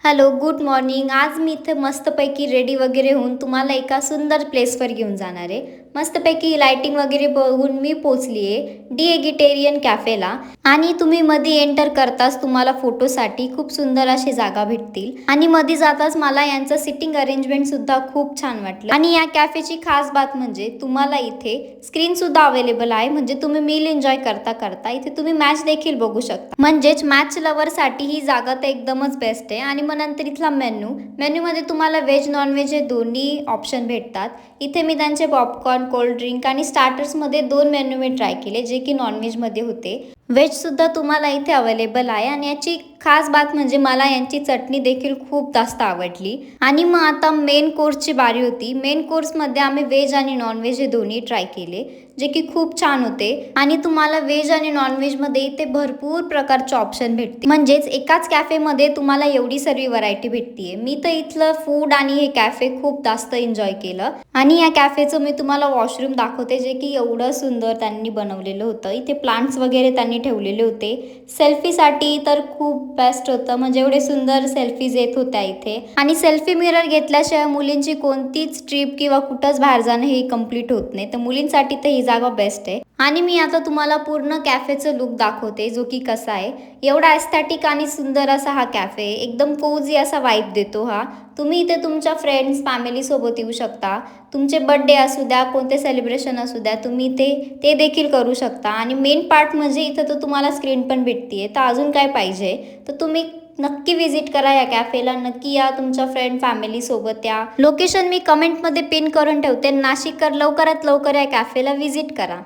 Hello, good morning. आज मी इथे मस्तपैकी रेडी वगैरे होऊन तुम्हाला एका सुंदर प्लेसवर घेऊन जाणार आहे. मस्तपैकी लाइटिंग वगैरे बघून मी पोचली आहे डी एगिटेरियन कॅफेला. आणि तुम्ही मध्ये एंटर करताच तुम्हाला फोटोसाठी खूप सुंदर अशी जागा भेटतील. आणि मध्ये जाताच मला यांचं सिटिंग अरेंजमेंट सुद्धा खूप छान वाटलं. आणि या कॅफेची खास बात म्हणजे तुम्हाला इथे स्क्रीन सुद्धा अवेलेबल आहे. म्हणजे तुम्ही मील एन्जॉय करता करता इथे तुम्ही मॅच देखील बघू शकता. म्हणजेच मॅच लव्हरसाठी ही जागा तर एकदमच बेस्ट आहे. आणि नंतर इथला मेन्यूमध्ये तुम्हाला व्हेज नॉनव्हेज हे दोन्ही ऑप्शन भेटतात. इथे मी त्यांचे पॉपकॉर्न, कोल्ड ड्रिंक आणि स्टार्टर्समध्ये 2 मेन्यू मी ट्राय केले जे की नॉनव्हेजमध्ये होते. व्हेजसुद्धा तुम्हाला इथे अवेलेबल आहे. आणि याची खास बात म्हणजे मला यांची चटणी देखील खूप जास्त आवडली. आणि मग आता मेन कोर्सची बारी होती. मेन कोर्समध्ये आम्ही व्हेज आणि नॉनव्हेज हे दोन्ही ट्राय केले जे की खूप छान होते. आणि तुम्हाला व्हेज आणि नॉनव्हेजमध्ये इथे भरपूर प्रकारचे ऑप्शन भेटते. म्हणजेच एकाच कॅफेमध्ये तुम्हाला एवढी सर्व व्हरायटी भेटते. मी तर इथलं फूड आणि हे कॅफे खूप जास्त एन्जॉय केलं. आणि या कॅफेचं मी तुम्हाला वॉशरूम दाखवते जे की एवढं सुंदर त्यांनी बनवलेलं होतं. इथे प्लांट्स वगैरे त्यांनी ठेवलेले होते. सेल्फीसाठी तर खूप बेस्ट होतं. म्हणजे एवढे सुंदर सेल्फीज येत होत्या इथे. आणि सेल्फी मिरर घेतल्याशिवाय मुलींची कोणतीच ट्रिप किंवा कुठंच बाहेर जाणं हे कम्प्लीट होत नाही. तर मुलींसाठी तर ही जागा बेस्ट आहे. आणि मी आता तुम्हाला पूर्ण कॅफेचं लुक दाखवते जो की कसा आहे. एवढा एस्थेटिक आणि सुंदर असा हा कॅफे, एकदम कोझी असा वाईब देतो हा. तुम्ही इथे तुमच्या फ्रेंड्स फॅमिलीसोबत येऊ शकता. तुमचे बर्थडे असू द्या, कोणते सेलिब्रेशन असू द्या, तुम्ही ते देखील करू शकता. आणि मेन पार्ट म्हणजे इथं तर तुम्हाला स्क्रीन पण भेटते. तर अजून काय पाहिजे. तर तुम्ही नक्की विजिट करा या कॅफेला. नक्की या, तुमच्या फ्रेंड फॅमिलीसोबत या. लोकेशन मी कमेंटमध्ये पिन करून ठेवते. नाशिककर लवकरात लवकर या कॅफेला विजिट करा.